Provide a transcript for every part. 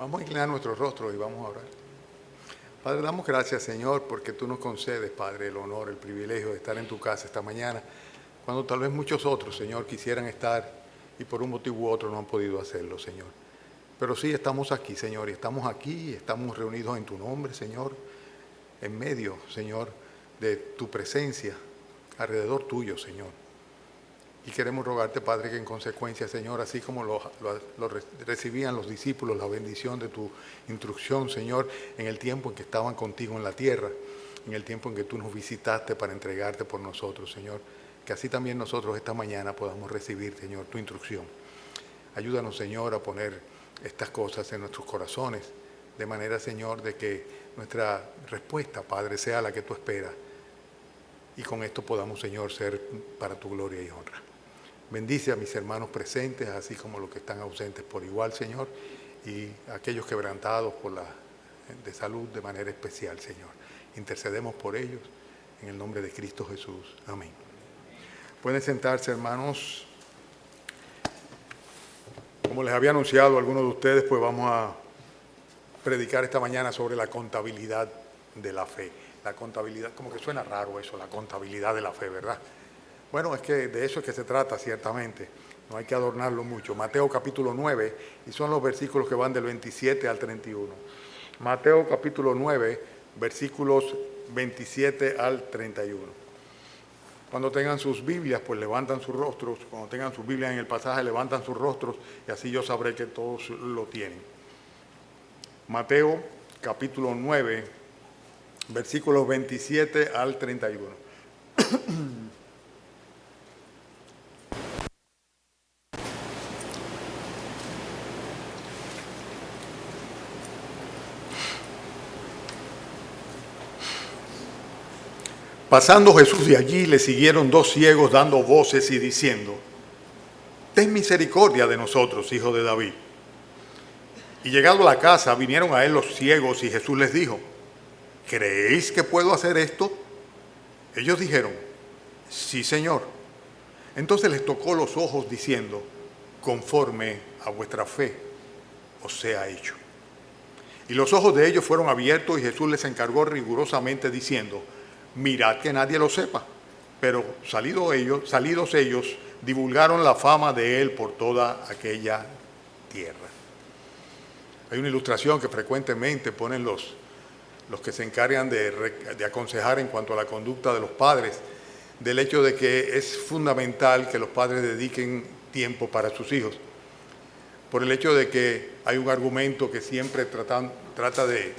Vamos a inclinar nuestros rostros y vamos a orar. Padre, damos gracias, Señor, porque tú nos concedes, Padre, el honor, el privilegio de estar en tu casa esta mañana, cuando tal vez muchos otros, Señor, quisieran estar y por un motivo u otro no han podido hacerlo, Señor. Pero sí estamos aquí, Señor, y estamos reunidos en tu nombre, Señor, en medio, Señor, de tu presencia, alrededor tuyo, Señor. Y queremos rogarte, Padre, que en consecuencia, Señor, así como lo recibían los discípulos, la bendición de tu instrucción, Señor, en el tiempo en que estaban contigo en la tierra, en el tiempo en que tú nos visitaste para entregarte por nosotros, Señor, que así también nosotros esta mañana podamos recibir, Señor, tu instrucción. Ayúdanos, Señor, a poner estas cosas en nuestros corazones, de manera, Señor, de que nuestra respuesta, Padre, sea la que tú esperas. Y con esto podamos, Señor, ser para tu gloria y honra. Bendice a mis hermanos presentes, así como los que están ausentes por igual, Señor, y a aquellos quebrantados de salud de manera especial, Señor. Intercedemos por ellos en el nombre de Cristo Jesús. Amén. Pueden sentarse, hermanos. Como les había anunciado a algunos de ustedes, pues vamos a predicar esta mañana sobre la contabilidad de la fe. La contabilidad, como que suena raro eso, la contabilidad de la fe, ¿verdad? Bueno, es que de eso es que se trata, ciertamente. No hay que adornarlo mucho. Mateo capítulo 9, y son los versículos que van del 27 al 31. Mateo capítulo 9, versículos 27 al 31. Cuando tengan sus Biblias, pues levantan sus rostros. Cuando tengan sus Biblias en el pasaje, levantan sus rostros, y así yo sabré que todos lo tienen. Mateo capítulo 9, versículos 27 al 31. Pasando Jesús de allí, le siguieron dos ciegos dando voces y diciendo: «Ten misericordia de nosotros, hijo de David». Y llegado a la casa, vinieron a él los ciegos y Jesús les dijo: «¿Creéis que puedo hacer esto?». Ellos dijeron: «Sí, Señor». Entonces les tocó los ojos diciendo: «Conforme a vuestra fe os sea hecho». Y los ojos de ellos fueron abiertos y Jesús les encargó rigurosamente diciendo: «Mirad que nadie lo sepa». Pero salidos ellos, divulgaron la fama de él por toda aquella tierra. Hay una ilustración que frecuentemente ponen los que se encargan de aconsejar en cuanto a la conducta de los padres, del hecho de que es fundamental que los padres dediquen tiempo para sus hijos. Por el hecho de que hay un argumento que siempre trata de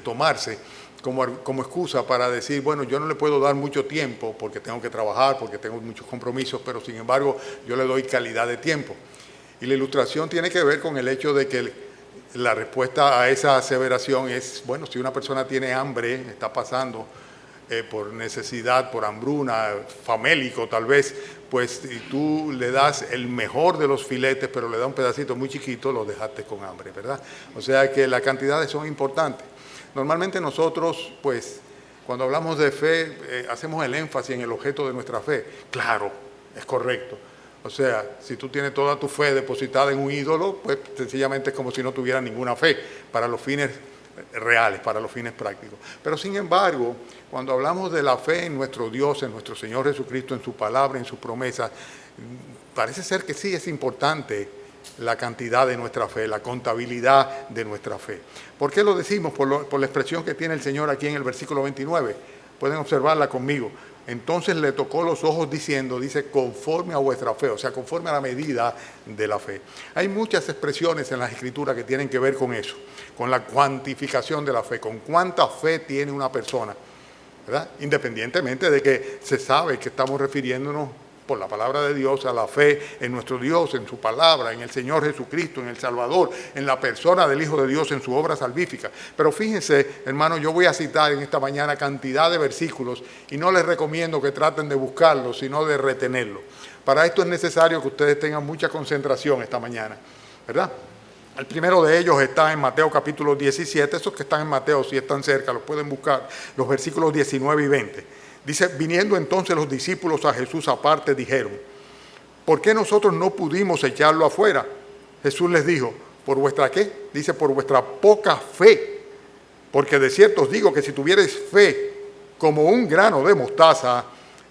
tomarse como excusa para decir, bueno, yo no le puedo dar mucho tiempo porque tengo que trabajar, porque tengo muchos compromisos, pero sin embargo yo le doy calidad de tiempo. Y la ilustración tiene que ver con el hecho de que la respuesta a esa aseveración es, bueno, si una persona tiene hambre, está pasando por necesidad, por hambruna, famélico tal vez, pues si tú le das el mejor de los filetes, pero le das un pedacito muy chiquito, lo dejaste con hambre, ¿verdad? O sea que las cantidades son importantes. Normalmente nosotros, pues, cuando hablamos de fe, hacemos el énfasis en el objeto de nuestra fe. Claro, es correcto. O sea, si tú tienes toda tu fe depositada en un ídolo, pues sencillamente es como si no tuvieras ninguna fe para los fines reales, para los fines prácticos. Pero sin embargo, cuando hablamos de la fe en nuestro Dios, en nuestro Señor Jesucristo, en su palabra, en su promesa, parece ser que sí es importante la cantidad de nuestra fe, la contabilidad de nuestra fe. ¿Por qué lo decimos? Por la expresión que tiene el Señor aquí en el versículo 29. Pueden observarla conmigo. Entonces le tocó los ojos diciendo, dice, conforme a vuestra fe, o sea, conforme a la medida de la fe. Hay muchas expresiones en las Escrituras que tienen que ver con eso, con la cuantificación de la fe, con cuánta fe tiene una persona, ¿verdad? Independientemente de que se sabe que estamos refiriéndonos por la palabra de Dios a la fe en nuestro Dios, en su palabra, en el Señor Jesucristo, en el Salvador, en la persona del Hijo de Dios, en su obra salvífica. Pero fíjense, hermanos, yo voy a citar en esta mañana cantidad de versículos y no les recomiendo que traten de buscarlos, sino de retenerlos. Para esto es necesario que ustedes tengan mucha concentración esta mañana, ¿verdad? El primero de ellos está en Mateo capítulo 17, esos que están en Mateo, si están cerca, los pueden buscar, los versículos 19 y 20. Dice, viniendo entonces los discípulos a Jesús aparte, dijeron, ¿por qué nosotros no pudimos echarlo afuera? Jesús les dijo, ¿Por vuestra qué? Dice, por vuestra poca fe. Porque de cierto os digo que si tuviereis fe como un grano de mostaza,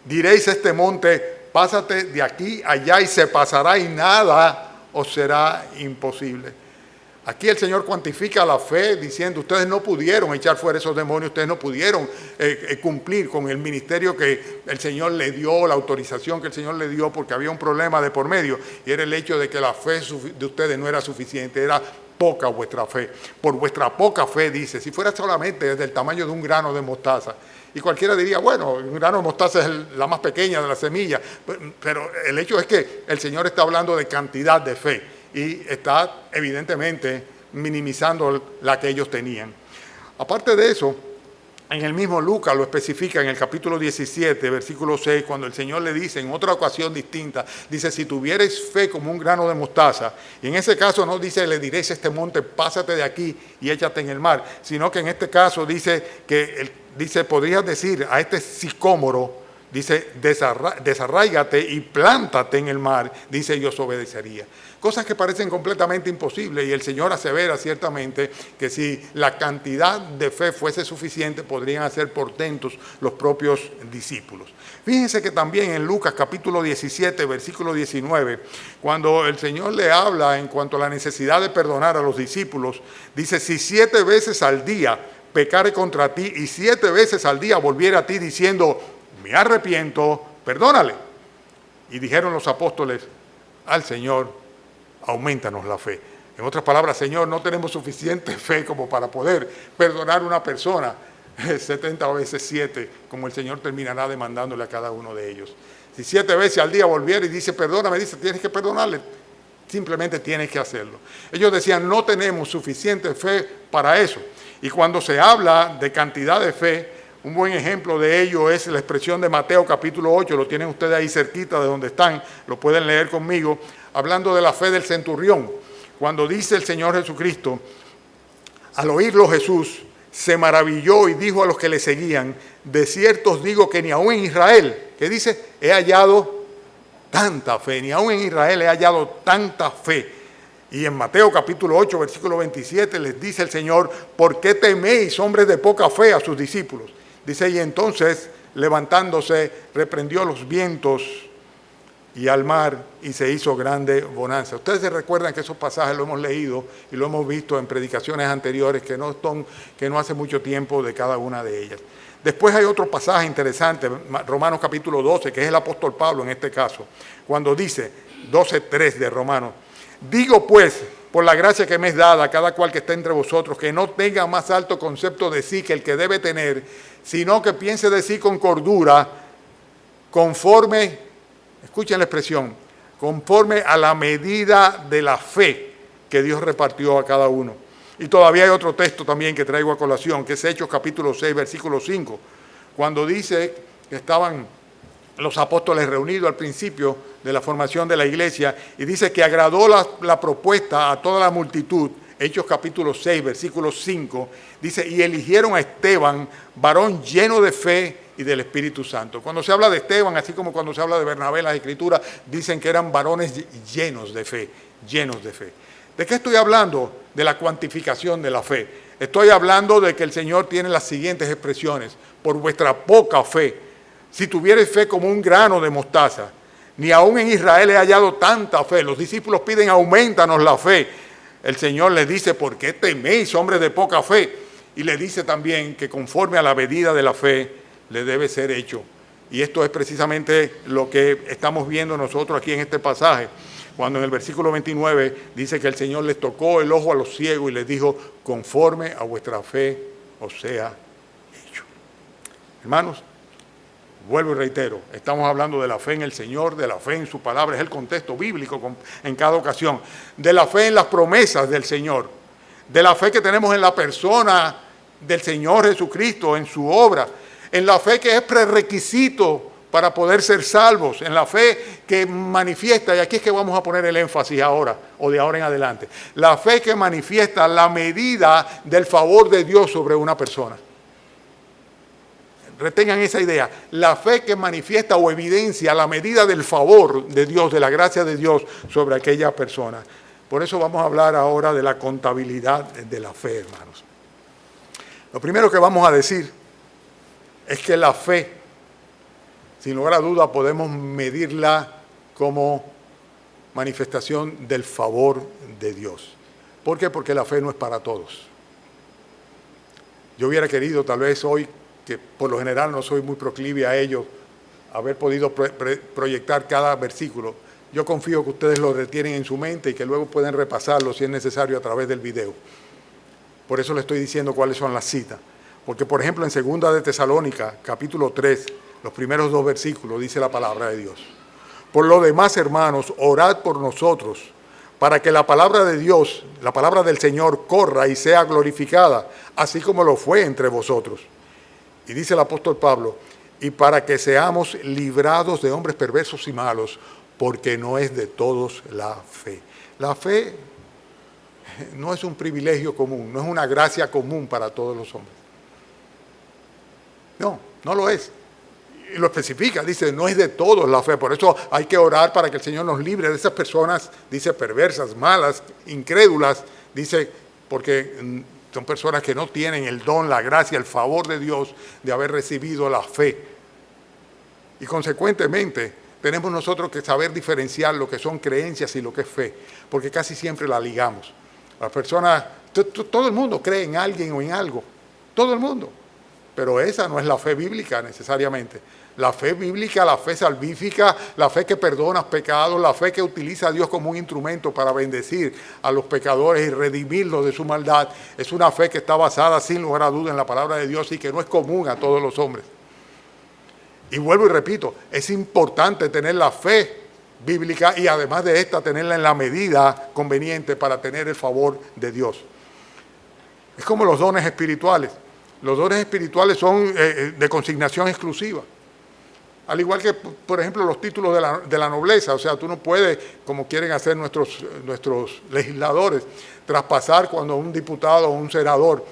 diréis a este monte, pásate de aquí allá y se pasará y nada os será imposible. Aquí el Señor cuantifica la fe diciendo, ustedes no pudieron echar fuera esos demonios, ustedes no pudieron cumplir con el ministerio que el Señor le dio, la autorización que el Señor le dio, porque había un problema de por medio, y era el hecho de que la fe de ustedes no era suficiente, era poca vuestra fe. Por vuestra poca fe, dice, si fuera solamente del tamaño de un grano de mostaza, y cualquiera diría, bueno, un grano de mostaza es la más pequeña de las semillas, pero el hecho es que el Señor está hablando de cantidad de fe, y está evidentemente minimizando la que ellos tenían. Aparte de eso, en el mismo Lucas lo especifica en el capítulo 17, versículo 6, cuando el Señor le dice en otra ocasión distinta, dice, si tuvieres fe como un grano de mostaza, y en ese caso no dice, le diréis a este monte, pásate de aquí y échate en el mar, sino que en este caso dice, podrías decir a este sicómoro, dice, desarráigate y plántate en el mar, dice, y os obedecería. Cosas que parecen completamente imposibles, y el Señor asevera ciertamente que si la cantidad de fe fuese suficiente, podrían hacer portentos los propios discípulos. Fíjense que también en Lucas capítulo 17, versículo 19, cuando el Señor le habla en cuanto a la necesidad de perdonar a los discípulos, dice, si 7 veces al día pecare contra ti y 7 veces al día volviera a ti diciendo, me arrepiento, perdónale. Y dijeron los apóstoles al Señor, aumentanos la fe. En otras palabras, Señor, no tenemos suficiente fe como para poder perdonar a una persona 70 veces 7, como el Señor terminará demandándole a cada uno de ellos. Si 7 veces al día volviera y dice, perdóname, dice, tienes que perdonarle. Simplemente tienes que hacerlo. Ellos decían, no tenemos suficiente fe para eso. Y cuando se habla de cantidad de fe, un buen ejemplo de ello es la expresión de Mateo capítulo 8, lo tienen ustedes ahí cerquita de donde están, lo pueden leer conmigo, hablando de la fe del centurión. Cuando dice el Señor Jesucristo, al oírlo Jesús se maravilló y dijo a los que le seguían, de cierto os digo que ni aún en Israel, que dice, he hallado tanta fe, ni aún en Israel he hallado tanta fe. Y en Mateo capítulo 8, versículo 27, les dice el Señor, ¿por qué teméis, hombres de poca fe, a sus discípulos? Dice, y entonces, levantándose, reprendió los vientos y al mar, y se hizo grande bonanza. Ustedes se recuerdan que esos pasajes lo hemos leído y lo hemos visto en predicaciones anteriores que no hace mucho tiempo de cada una de ellas. Después hay otro pasaje interesante, Romanos capítulo 12, que es el apóstol Pablo en este caso, cuando dice, 12:3 de Romanos, digo pues, por la gracia que me es dada a cada cual que esté entre vosotros, que no tenga más alto concepto de sí que el que debe tener, sino que piense de sí con cordura, conforme, escuchen la expresión, conforme a la medida de la fe que Dios repartió a cada uno. Y todavía hay otro texto también que traigo a colación, que es Hechos capítulo 6, versículo 5, cuando dice que estaban los apóstoles reunidos al principio de la formación de la iglesia, y dice que agradó la propuesta a toda la multitud. Hechos capítulo 6, versículo 5, dice, y eligieron a Esteban, varón lleno de fe y del Espíritu Santo. Cuando se habla de Esteban, así como cuando se habla de Bernabé en las Escrituras, dicen que eran varones llenos de fe, llenos de fe. ¿De qué estoy hablando? De la cuantificación de la fe. Estoy hablando de que el Señor tiene las siguientes expresiones, por vuestra poca fe. Si tuvierais fe como un grano de mostaza, ni aún en Israel he hallado tanta fe. Los discípulos piden, aumentanos la fe. El Señor les dice, ¿por qué teméis, hombres de poca fe? Y le dice también que conforme a la medida de la fe le debe ser hecho. Y esto es precisamente lo que estamos viendo nosotros aquí en este pasaje, cuando en el versículo 29 dice que el Señor les tocó el ojo a los ciegos y les dijo, conforme a vuestra fe os sea hecho. Hermanos, vuelvo y reitero, estamos hablando de la fe en el Señor, de la fe en su palabra, es el contexto bíblico en cada ocasión, de la fe en las promesas del Señor, de la fe que tenemos en la persona del Señor Jesucristo, en su obra, en la fe que es prerequisito para poder ser salvos, en la fe que manifiesta, y aquí es que vamos a poner el énfasis ahora, o de ahora en adelante, la fe que manifiesta la medida del favor de Dios sobre una persona. Retengan esa idea, la fe que manifiesta o evidencia la medida del favor de Dios, de la gracia de Dios sobre aquella persona. Por eso vamos a hablar ahora de la contabilidad de la fe, hermanos. Lo primero que vamos a decir es que la fe, sin lugar a duda, podemos medirla como manifestación del favor de Dios. ¿Por qué? Porque la fe no es para todos. Yo hubiera querido tal vez hoy, que por lo general no soy muy proclive a ello, haber podido proyectar cada versículo. Yo confío que ustedes lo retienen en su mente y que luego pueden repasarlo si es necesario a través del video. Por eso le estoy diciendo cuáles son las citas. Porque, por ejemplo, en 2 de Tesalónica, capítulo 3, los primeros 2 versículos, dice la palabra de Dios. Por lo demás, hermanos, orad por nosotros, para que la palabra de Dios, la palabra del Señor, corra y sea glorificada, así como lo fue entre vosotros. Y dice el apóstol Pablo, y para que seamos librados de hombres perversos y malos, porque no es de todos la fe. La fe no es un privilegio común, no es una gracia común para todos los hombres. No, no lo es. Y lo especifica, dice, no es de todos la fe. Por eso hay que orar para que el Señor nos libre de esas personas, dice, perversas, malas, incrédulas, dice, porque son personas que no tienen el don, la gracia, el favor de Dios de haber recibido la fe. Y consecuentemente, tenemos nosotros que saber diferenciar lo que son creencias y lo que es fe, porque casi siempre la ligamos. Las personas, todo el mundo cree en alguien o en algo, todo el mundo. Pero esa no es la fe bíblica necesariamente. La fe bíblica, la fe salvífica, la fe que perdona pecados, la fe que utiliza a Dios como un instrumento para bendecir a los pecadores y redimirlos de su maldad, es una fe que está basada sin lugar a duda en la palabra de Dios y que no es común a todos los hombres. Y vuelvo y repito, es importante tener la fe bíblica y además de esta tenerla en la medida conveniente para tener el favor de Dios. Es como los dones espirituales. Los dones espirituales son de consignación exclusiva. Al igual que, por ejemplo, los títulos de la nobleza. O sea, tú no puedes, como quieren hacer nuestros legisladores, traspasar cuando un diputado o un senador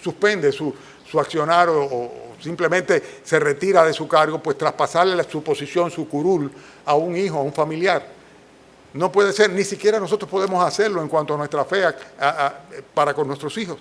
suspende su accionar o simplemente se retira de su cargo, pues traspasarle su posición, su curul, a un hijo, a un familiar. No puede ser, ni siquiera nosotros podemos hacerlo en cuanto a nuestra fe para con nuestros hijos.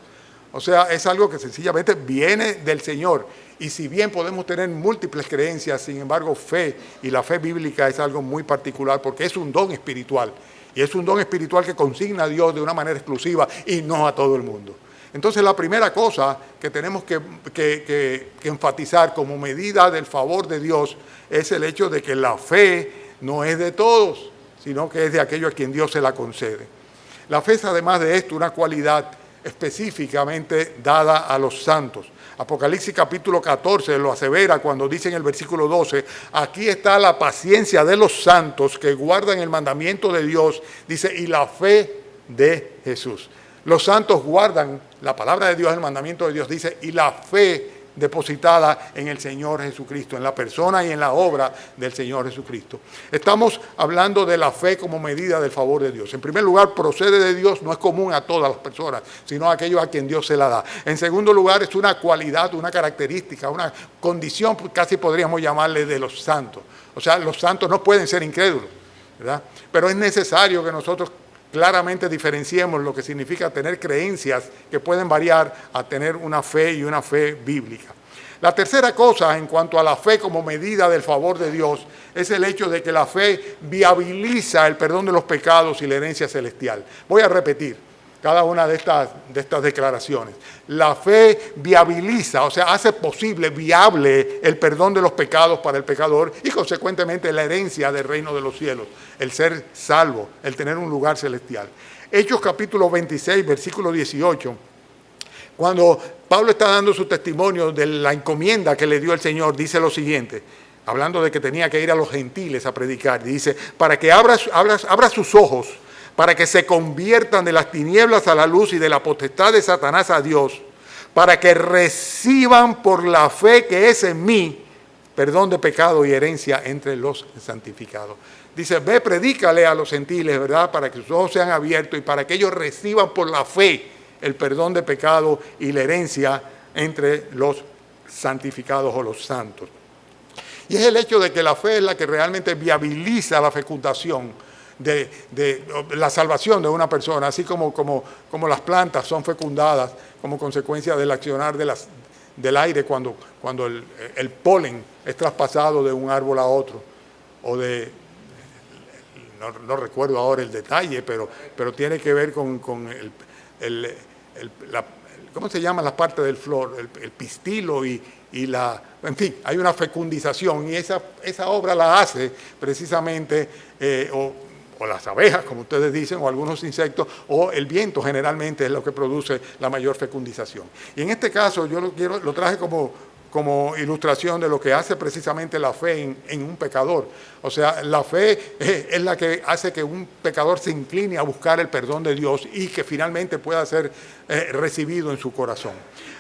O sea, es algo que sencillamente viene del Señor. Y si bien podemos tener múltiples creencias, sin embargo, fe y la fe bíblica es algo muy particular porque es un don espiritual. Y es un don espiritual que consigna a Dios de una manera exclusiva y no a todo el mundo. Entonces, la primera cosa que tenemos que enfatizar como medida del favor de Dios es el hecho de que la fe no es de todos, sino que es de aquellos a quien Dios se la concede. La fe es, además de esto, una cualidad específicamente dada a los santos. Apocalipsis capítulo 14 lo asevera cuando dice en el versículo 12, aquí está la paciencia de los santos que guardan el mandamiento de Dios, dice, y la fe de Jesús. Los santos guardan la palabra de Dios, el mandamiento de Dios, dice, y la fe depositada en el Señor Jesucristo, en la persona y en la obra del Señor Jesucristo. Estamos hablando de la fe como medida del favor de Dios. En primer lugar, procede de Dios, no es común a todas las personas, sino a aquellos a quien Dios se la da. En segundo lugar, es una cualidad, una característica, una condición, casi podríamos llamarle, de los santos. O sea, los santos no pueden ser incrédulos, ¿verdad? Pero es necesario que nosotros claramente diferenciemos lo que significa tener creencias que pueden variar a tener una fe y una fe bíblica. La tercera cosa en cuanto a la fe como medida del favor de Dios es el hecho de que la fe viabiliza el perdón de los pecados y la herencia celestial. Voy a repetir cada una de estas declaraciones. La fe viabiliza, o sea, hace posible, viable el perdón de los pecados para el pecador y consecuentemente la herencia del reino de los cielos, el ser salvo, el tener un lugar celestial. Hechos capítulo 26, versículo 18, cuando Pablo está dando su testimonio de la encomienda que le dio el Señor, dice lo siguiente, hablando de que tenía que ir a los gentiles a predicar, dice, para que abra sus ojos, para que se conviertan de las tinieblas a la luz y de la potestad de Satanás a Dios, para que reciban por la fe que es en mí perdón de pecado y herencia entre los santificados. Dice, ve, predícale a los gentiles, ¿verdad? Para que sus ojos sean abiertos y para que ellos reciban por la fe el perdón de pecado y la herencia entre los santificados o los santos. Y es el hecho de que la fe es la que realmente viabiliza la fecundación de la salvación de una persona, así como las plantas son fecundadas como consecuencia del accionar del aire cuando el polen es traspasado de un árbol a otro, o no recuerdo ahora el detalle, pero tiene que ver con ¿cómo se llaman las partes del flor? El pistilo en fin, hay una fecundización y esa obra la hace precisamente, o las abejas, como ustedes dicen, o algunos insectos, o el viento generalmente es lo que produce la mayor fecundización. Y en este caso yo lo traje como ilustración de lo que hace precisamente la fe en un pecador. O sea, la fe es la que hace que un pecador se incline a buscar el perdón de Dios y que finalmente pueda ser recibido en su corazón.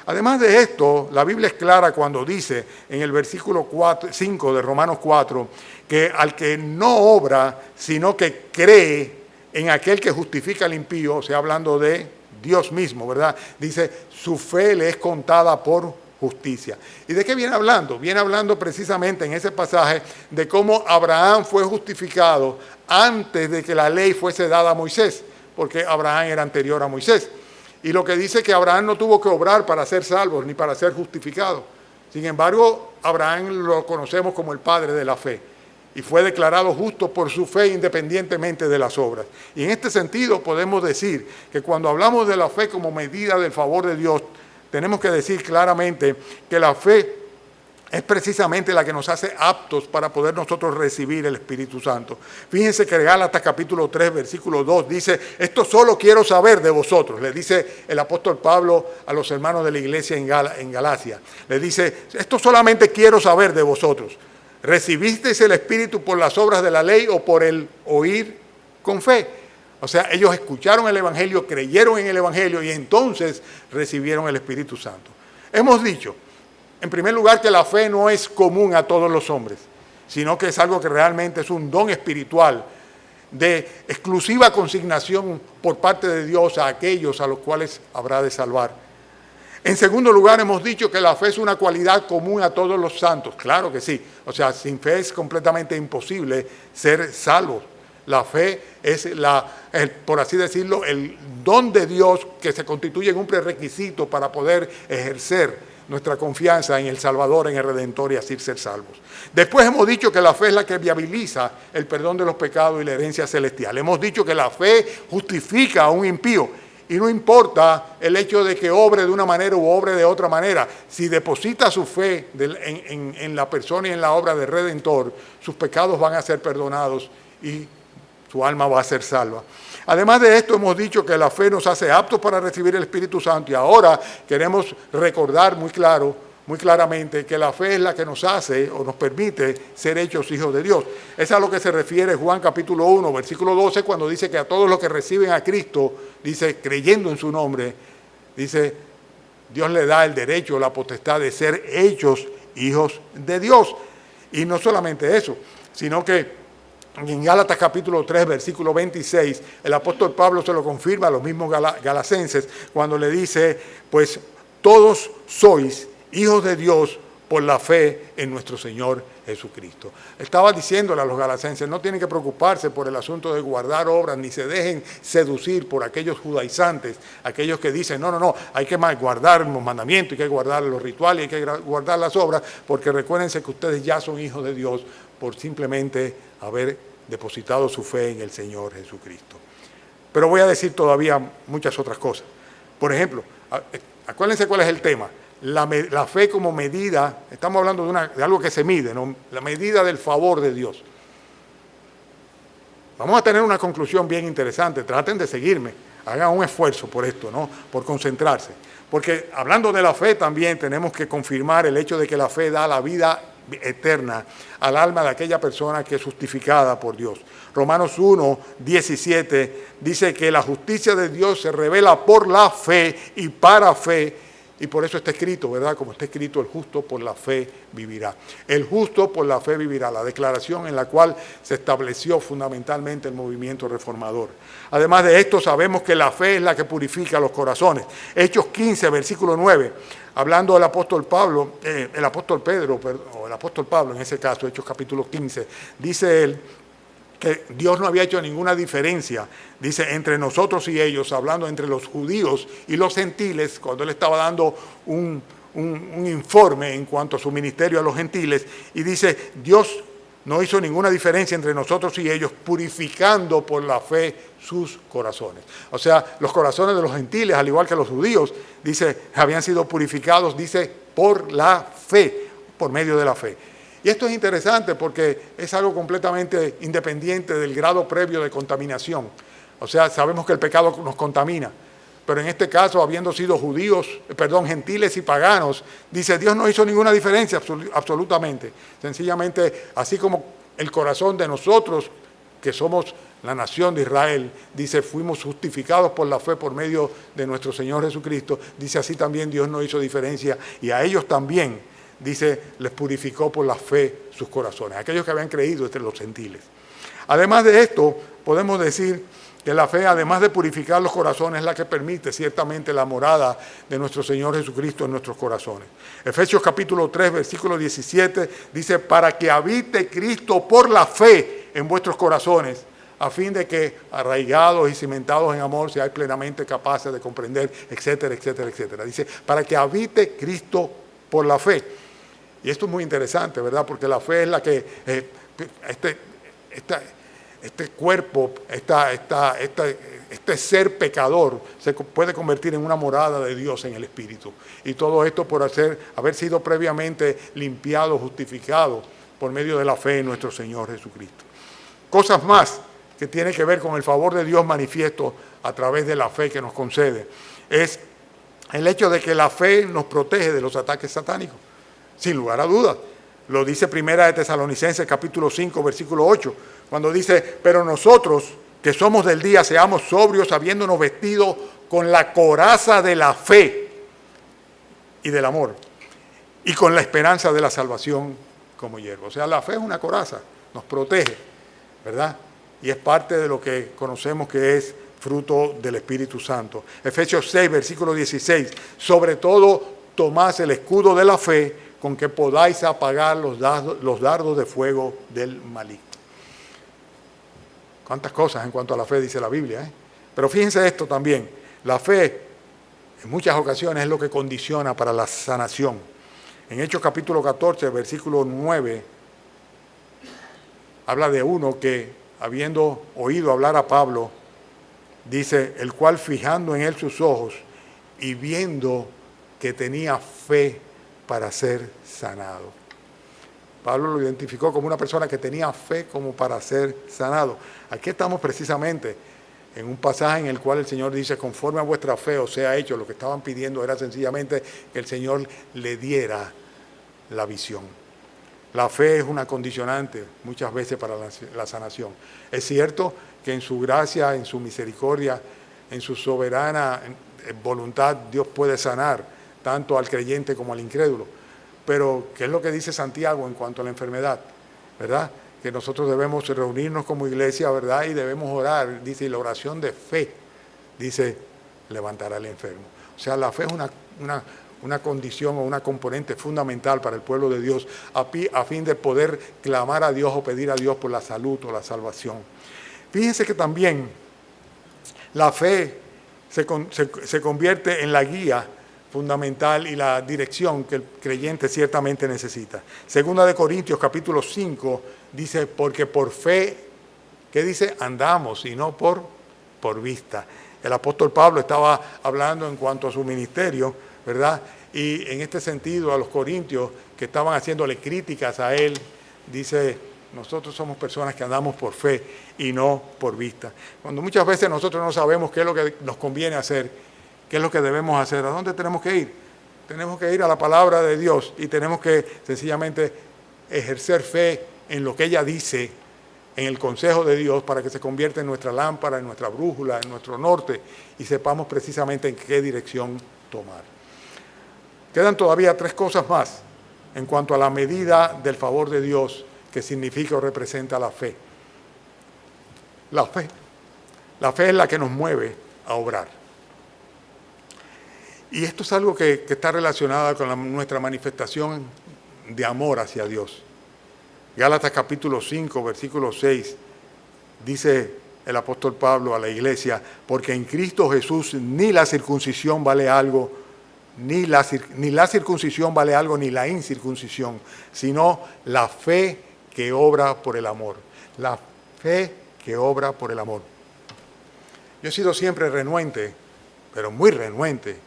Además de esto, la Biblia es clara cuando dice en el versículo 5 de Romanos 4, que al que no obra, sino que cree en aquel que justifica al impío, o sea, hablando de Dios mismo, ¿verdad? Dice, su fe le es contada por justicia. ¿Y de qué viene hablando? Viene hablando precisamente en ese pasaje de cómo Abraham fue justificado antes de que la ley fuese dada a Moisés, porque Abraham era anterior a Moisés. Y lo que dice que Abraham no tuvo que obrar para ser salvo ni para ser justificado. Sin embargo, Abraham lo conocemos como el padre de la fe y fue declarado justo por su fe independientemente de las obras. Y en este sentido podemos decir que cuando hablamos de la fe como medida del favor de Dios, tenemos que decir claramente que la fe es precisamente la que nos hace aptos para poder nosotros recibir el Espíritu Santo. Fíjense que Gálatas capítulo 3, versículo 2 dice, esto solo quiero saber de vosotros, le dice el apóstol Pablo a los hermanos de la iglesia en Galacia. Le dice, esto solamente quiero saber de vosotros. ¿Recibisteis el Espíritu por las obras de la ley o por el oír con fe? O sea, ellos escucharon el Evangelio, creyeron en el Evangelio y entonces recibieron el Espíritu Santo. Hemos dicho, en primer lugar, que la fe no es común a todos los hombres, sino que es algo que realmente es un don espiritual de exclusiva consignación por parte de Dios a aquellos a los cuales habrá de salvar. En segundo lugar, hemos dicho que la fe es una cualidad común a todos los santos. Claro que sí. O sea, sin fe es completamente imposible ser salvo. La fe es, por así decirlo, el don de Dios que se constituye en un prerequisito para poder ejercer nuestra confianza en el Salvador, en el Redentor y así ser salvos. Después hemos dicho que la fe es la que viabiliza el perdón de los pecados y la herencia celestial. Hemos dicho que la fe justifica a un impío y no importa el hecho de que obre de una manera u obre de otra manera. Si deposita su fe en la persona y en la obra del Redentor, sus pecados van a ser perdonados y su alma va a ser salva. Además de esto, hemos dicho que la fe nos hace aptos para recibir el Espíritu Santo y ahora queremos recordar muy claramente que la fe es la que nos hace o nos permite ser hechos hijos de Dios. Es a lo que se refiere Juan capítulo 1, versículo 12, cuando dice que a todos los que reciben a Cristo, dice, creyendo en su nombre, dice, Dios le da el derecho, la potestad de ser hechos hijos de Dios. Y no solamente eso, sino que en Gálatas capítulo 3, versículo 26, el apóstol Pablo se lo confirma a los mismos galacenses cuando le dice, pues todos sois hijos de Dios por la fe en nuestro Señor Jesucristo. Estaba diciéndole a los galacenses, no tienen que preocuparse por el asunto de guardar obras, ni se dejen seducir por aquellos judaizantes, aquellos que dicen, no, hay que guardar los mandamientos, hay que guardar los rituales, hay que guardar las obras, porque recuérdense que ustedes ya son hijos de Dios por simplemente haber depositado su fe en el Señor Jesucristo. Pero voy a decir todavía muchas otras cosas. Por ejemplo, acuérdense cuál es el tema. La fe como medida, estamos hablando de algo que se mide, ¿no? La medida del favor de Dios. Vamos a tener una conclusión bien interesante, traten de seguirme, hagan un esfuerzo por esto, ¿no? Por concentrarse. Porque hablando de la fe también tenemos que confirmar el hecho de que la fe da la vida eterna al alma de aquella persona que es justificada por Dios. Romanos 1, 17 dice que la justicia de Dios se revela por la fe y para fe. Y por eso está escrito, ¿verdad? Como está escrito, el justo por la fe vivirá. El justo por la fe vivirá, la declaración en la cual se estableció fundamentalmente el movimiento reformador. Además de esto, sabemos que la fe es la que purifica los corazones. Hechos 15, versículo 9, hablando del apóstol Pablo, el apóstol Pablo en ese caso, Hechos capítulo 15, dice él, que Dios no había hecho ninguna diferencia, dice, entre nosotros y ellos, hablando entre los judíos y los gentiles, cuando él estaba dando un informe en cuanto a su ministerio a los gentiles, y dice, Dios no hizo ninguna diferencia entre nosotros y ellos, purificando por la fe sus corazones. O sea, los corazones de los gentiles, al igual que los judíos, dice, habían sido purificados, dice, por la fe, por medio de la fe. Y esto es interesante porque es algo completamente independiente del grado previo de contaminación. O sea, sabemos que el pecado nos contamina, pero en este caso, habiendo sido gentiles y paganos, dice, Dios no hizo ninguna diferencia absolutamente. Sencillamente, así como el corazón de nosotros, que somos la nación de Israel, dice, fuimos justificados por la fe por medio de nuestro Señor Jesucristo, dice, así también Dios no hizo diferencia, y a ellos también, dice, les purificó por la fe sus corazones, aquellos que habían creído entre los gentiles. Además de esto, podemos decir que la fe, además de purificar los corazones, es la que permite ciertamente la morada de nuestro Señor Jesucristo en nuestros corazones. Efesios capítulo 3, versículo 17, dice, para que habite Cristo por la fe en vuestros corazones, a fin de que, arraigados y cimentados en amor, seáis plenamente capaces de comprender, etcétera, etcétera, etcétera. Dice, para que habite Cristo por la fe. Y esto es muy interesante, ¿verdad? Porque la fe es la que este cuerpo, este ser pecador se puede convertir en una morada de Dios en el Espíritu. Y todo esto por haber sido previamente limpiado, justificado por medio de la fe en nuestro Señor Jesucristo. Cosas más que tienen que ver con el favor de Dios manifiesto a través de la fe que nos concede es el hecho de que la fe nos protege de los ataques satánicos. Sin lugar a dudas. Lo dice Primera de Tesalonicenses, capítulo 5, versículo 8, cuando dice, pero nosotros que somos del día, seamos sobrios, habiéndonos vestido con la coraza de la fe y del amor, y con la esperanza de la salvación como hierro. O sea, la fe es una coraza, nos protege, ¿verdad? Y es parte de lo que conocemos que es fruto del Espíritu Santo. Efesios 6, versículo 16, sobre todo tomad el escudo de la fe, con que podáis apagar los dardos de fuego del maligno. Cuántas cosas en cuanto a la fe dice la Biblia, ¿eh? Pero fíjense esto también, la fe en muchas ocasiones es lo que condiciona para la sanación. En Hechos capítulo 14, versículo 9, habla de uno que, habiendo oído hablar a Pablo, dice, el cual fijando en él sus ojos y viendo que tenía fe para ser sanado. Pablo lo identificó como una persona que tenía fe como para ser sanado. Aquí estamos precisamente en un pasaje en el cual el Señor dice, conforme a vuestra fe os sea hecho. Lo que estaban pidiendo era sencillamente que el Señor le diera la visión. La fe es una condicionante muchas veces para la sanación. Es cierto que en su gracia, en su misericordia, en su soberana voluntad, Dios puede sanar tanto al creyente como al incrédulo. Pero, ¿qué es lo que dice Santiago en cuanto a la enfermedad? ¿Verdad? Que nosotros debemos reunirnos como iglesia, ¿verdad? Y debemos orar. Dice, y la oración de fe, dice, levantará al enfermo. O sea, la fe es una condición o una componente fundamental para el pueblo de Dios a fin de poder clamar a Dios o pedir a Dios por la salud o la salvación. Fíjense que también la fe se convierte en la guía fundamental y la dirección que el creyente ciertamente necesita. Segunda de Corintios capítulo 5 dice, porque por fe, ¿qué dice? Andamos y no por vista. El apóstol Pablo estaba hablando en cuanto a su ministerio, ¿verdad? Y en este sentido a los corintios que estaban haciéndole críticas a él, dice, nosotros somos personas que andamos por fe y no por vista. Cuando muchas veces nosotros no sabemos qué es lo que nos conviene hacer, ¿qué es lo que debemos hacer? ¿A dónde tenemos que ir? Tenemos que ir a la palabra de Dios y tenemos que sencillamente ejercer fe en lo que ella dice, en el consejo de Dios, para que se convierta en nuestra lámpara, en nuestra brújula, en nuestro norte y sepamos precisamente en qué dirección tomar. Quedan todavía 3 cosas más en cuanto a la medida del favor de Dios que significa o representa la fe. La fe. La fe es la que nos mueve a obrar. Y esto es algo que está relacionado con nuestra manifestación de amor hacia Dios. Gálatas capítulo 5, versículo 6, dice el apóstol Pablo a la iglesia, porque en Cristo Jesús ni la circuncisión vale algo, ni la circuncisión vale algo, ni la incircuncisión, sino la fe que obra por el amor. La fe que obra por el amor. Yo he sido siempre renuente, pero muy renuente,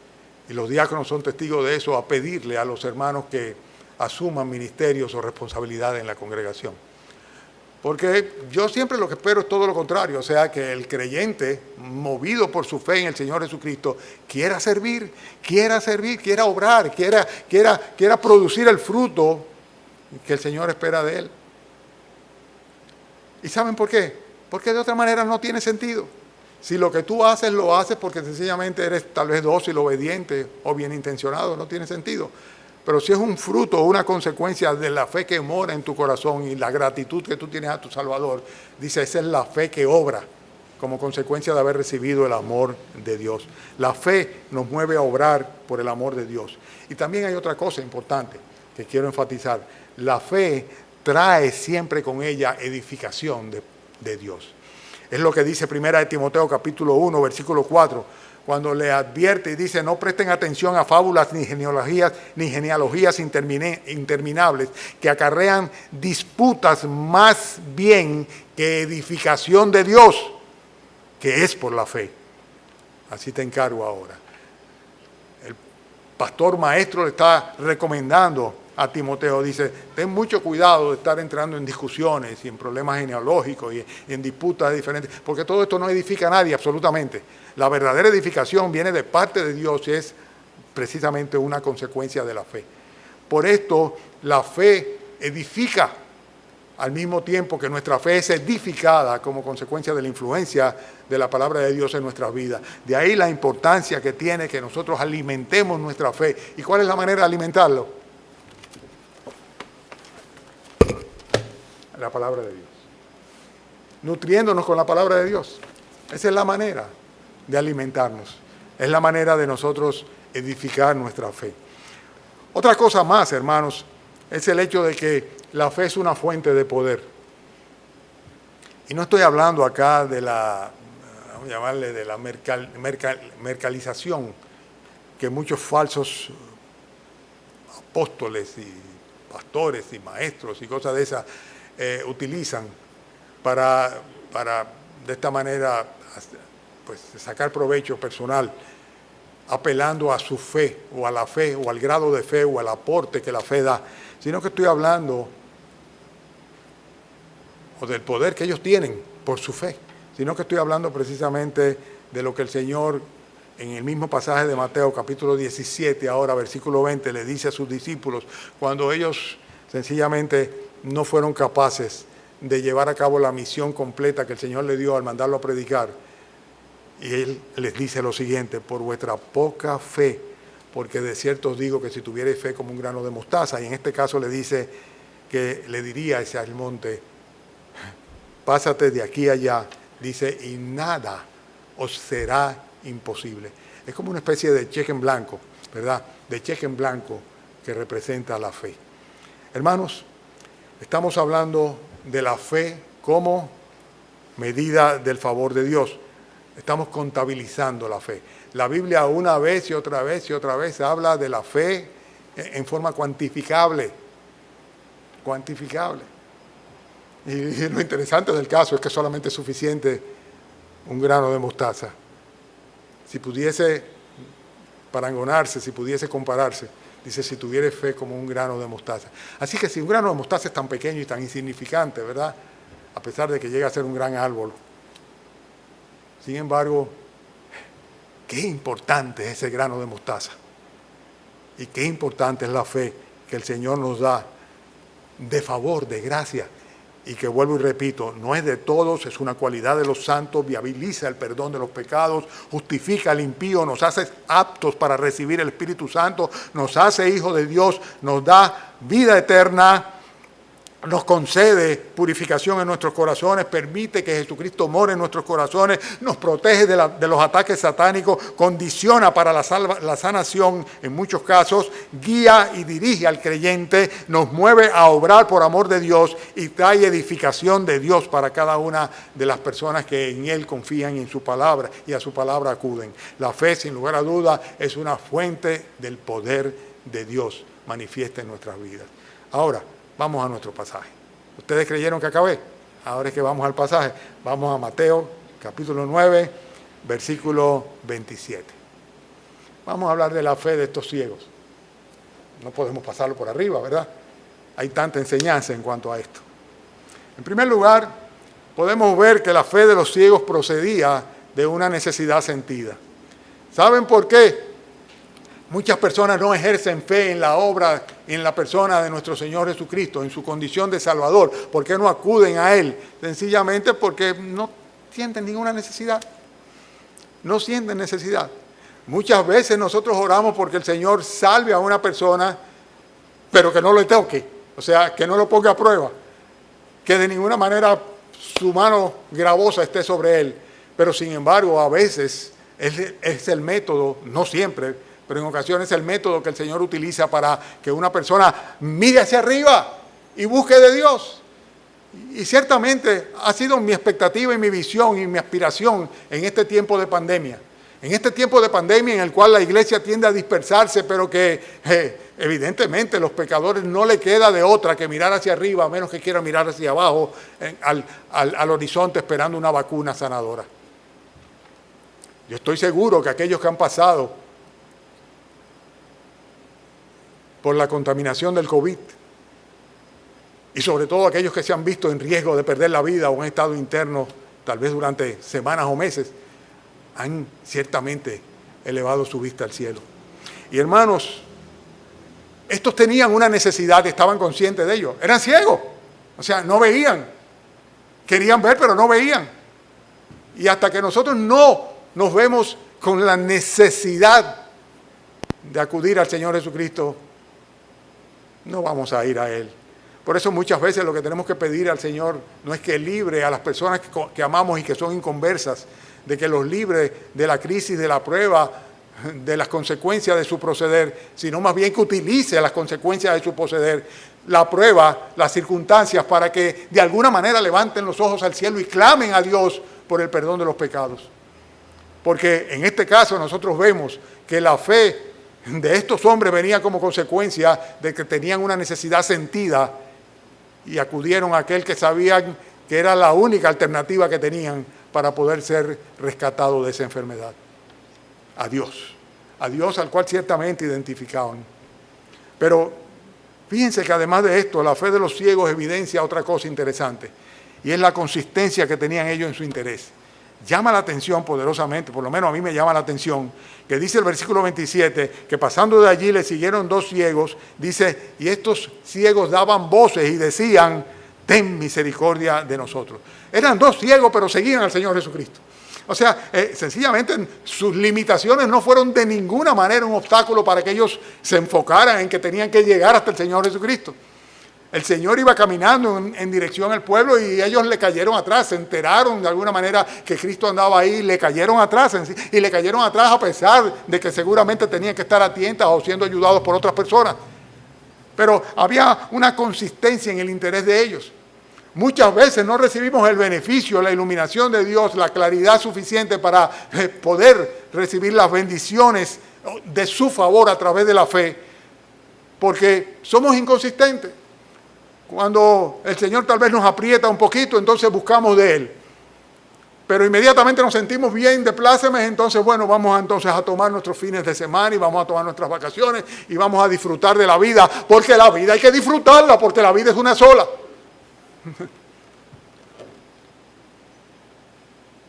y los diáconos son testigos de eso, a pedirle a los hermanos que asuman ministerios o responsabilidades en la congregación. Porque yo siempre lo que espero es todo lo contrario, o sea, que el creyente, movido por su fe en el Señor Jesucristo, quiera servir, quiera obrar, quiera producir el fruto que el Señor espera de él. ¿Y saben por qué? Porque de otra manera no tiene sentido. Si lo que tú haces, lo haces porque sencillamente eres tal vez dócil, obediente o bien intencionado, no tiene sentido. Pero si es un fruto o una consecuencia de la fe que mora en tu corazón y la gratitud que tú tienes a tu Salvador, dice, esa es la fe que obra como consecuencia de haber recibido el amor de Dios. La fe nos mueve a obrar por el amor de Dios. Y también hay otra cosa importante que quiero enfatizar. La fe trae siempre con ella edificación de Dios. Es lo que dice 1 Timoteo capítulo 1, versículo 4, cuando le advierte y dice, no presten atención a fábulas ni genealogías interminables que acarrean disputas más bien que edificación de Dios, que es por la fe. Así te encargo ahora. El pastor maestro le está recomendando a Timoteo, dice, ten mucho cuidado de estar entrando en discusiones y en problemas genealógicos y en disputas diferentes, porque todo esto no edifica a nadie absolutamente. La verdadera edificación viene de parte de Dios y es precisamente una consecuencia de la fe. Por esto, la fe edifica al mismo tiempo que nuestra fe es edificada como consecuencia de la influencia de la palabra de Dios en nuestras vidas. De ahí la importancia que tiene que nosotros alimentemos nuestra fe. ¿Y cuál es la manera de alimentarlo? La palabra de Dios. Nutriéndonos con la palabra de Dios. Esa es la manera de alimentarnos. Es la manera de nosotros edificar nuestra fe. Otra cosa más, hermanos, es el hecho de que la fe es una fuente de poder. Y no estoy hablando acá de la, vamos a llamarle, de la mercalización que muchos falsos apóstoles y pastores y maestros y cosas de esas utilizan para de esta manera pues, sacar provecho personal, apelando a su fe o a la fe o al grado de fe o al aporte que la fe da, sino que estoy hablando o del poder que ellos tienen por su fe, sino que estoy hablando precisamente de lo que el Señor en el mismo pasaje de Mateo capítulo 17, ahora versículo 20, le dice a sus discípulos, cuando ellos sencillamente no fueron capaces de llevar a cabo la misión completa que el Señor le dio al mandarlo a predicar. Y Él les dice lo siguiente, por vuestra poca fe, porque de cierto os digo que si tuvierais fe como un grano de mostaza, y en este caso le dice que le diría ese al monte, pásate de aquí a allá, dice, y nada os será imposible. Es como una especie de cheque en blanco, ¿verdad? De cheque en blanco que representa la fe. Hermanos, estamos hablando de la fe como medida del favor de Dios. Estamos contabilizando la fe. La Biblia una vez y otra vez y otra vez habla de la fe en forma cuantificable. Cuantificable. Y lo interesante del caso es que solamente es suficiente un grano de mostaza. Si pudiese parangonarse, si pudiese compararse, dice, si tuvierais fe como un grano de mostaza. Así que si un grano de mostaza es tan pequeño y tan insignificante, ¿verdad? A pesar de que llega a ser un gran árbol. Sin embargo, qué importante es ese grano de mostaza. Y qué importante es la fe que el Señor nos da de favor, de gracia. Y que vuelvo y repito, no es de todos, es una cualidad de los santos, viabiliza el perdón de los pecados, justifica al impío, nos hace aptos para recibir el Espíritu Santo, nos hace hijos de Dios, nos da vida eterna nos concede purificación en nuestros corazones, permite que Jesucristo more en nuestros corazones, nos protege de los ataques satánicos, condiciona para la sanación en muchos casos, guía y dirige al creyente, nos mueve a obrar por amor de Dios y trae edificación de Dios para cada una de las personas que en Él confían en su palabra y a su palabra acuden. La fe, sin lugar a duda, es una fuente del poder de Dios manifiesta en nuestras vidas. Ahora, vamos a nuestro pasaje. ¿Ustedes creyeron que acabé? Ahora es que vamos al pasaje. Vamos a Mateo, capítulo 9, versículo 27. Vamos a hablar de la fe de estos ciegos. No podemos pasarlo por arriba, ¿verdad? Hay tanta enseñanza en cuanto a esto. En primer lugar, podemos ver que la fe de los ciegos procedía de una necesidad sentida. ¿Saben por qué? Muchas personas no ejercen fe en la obra, en la persona de nuestro Señor Jesucristo, en su condición de Salvador. ¿Por qué no acuden a Él? Sencillamente porque no sienten ninguna necesidad. No sienten necesidad. Muchas veces nosotros oramos porque el Señor salve a una persona, pero que no le toque. O sea, que no lo ponga a prueba. Que de ninguna manera su mano gravosa esté sobre él. Pero sin embargo, a veces es el método, no siempre, pero en ocasiones es el método que el Señor utiliza para que una persona mire hacia arriba y busque de Dios. Y ciertamente ha sido mi expectativa y mi visión y mi aspiración en este tiempo de pandemia. En este tiempo de pandemia en el cual la iglesia tiende a dispersarse, pero que evidentemente los pecadores no le queda de otra que mirar hacia arriba, a menos que quieran mirar hacia abajo, al horizonte esperando una vacuna sanadora. Yo estoy seguro que aquellos que han pasado por la contaminación del COVID, y sobre todo aquellos que se han visto en riesgo de perder la vida o en estado interno, tal vez durante semanas o meses, han ciertamente elevado su vista al cielo. Y hermanos, estos tenían una necesidad, estaban conscientes de ello, eran ciegos, o sea, no veían, querían ver pero no veían. Y hasta que nosotros no nos vemos con la necesidad de acudir al Señor Jesucristo, no vamos a ir a Él. Por eso muchas veces lo que tenemos que pedir al Señor no es que libre a las personas que amamos y que son inconversas, de que los libre de la crisis, de la prueba, de las consecuencias de su proceder, sino más bien que utilice las consecuencias de su proceder, la prueba, las circunstancias, para que de alguna manera levanten los ojos al cielo y clamen a Dios por el perdón de los pecados. Porque en este caso nosotros vemos que la fe de estos hombres venía como consecuencia de que tenían una necesidad sentida y acudieron a aquel que sabían que era la única alternativa que tenían para poder ser rescatados de esa enfermedad. A Dios al cual ciertamente identificaban. Pero fíjense que además de esto, la fe de los ciegos evidencia otra cosa interesante, y es la consistencia que tenían ellos en su interés. Llama la atención poderosamente, por lo menos a mí me llama la atención, que dice el versículo 27, que pasando de allí le siguieron dos ciegos, dice, y estos ciegos daban voces y decían, ten misericordia de nosotros. Eran dos ciegos, pero seguían al Señor Jesucristo. O sea, sencillamente sus limitaciones no fueron de ninguna manera un obstáculo para que ellos se enfocaran en que tenían que llegar hasta el Señor Jesucristo. El Señor iba caminando en dirección al pueblo y ellos le cayeron atrás, se enteraron de alguna manera que Cristo andaba ahí, le cayeron atrás, y le cayeron atrás a pesar de que seguramente tenían que estar atentas o siendo ayudados por otras personas. Pero había una consistencia en el interés de ellos. Muchas veces no recibimos el beneficio, la iluminación de Dios, la claridad suficiente para poder recibir las bendiciones de su favor a través de la fe, porque somos inconsistentes. Cuando el Señor tal vez nos aprieta un poquito, entonces buscamos de Él. Pero inmediatamente nos sentimos bien de plácemes, entonces bueno, vamos entonces a tomar nuestros fines de semana y vamos a tomar nuestras vacaciones y vamos a disfrutar de la vida, porque la vida hay que disfrutarla, porque la vida es una sola.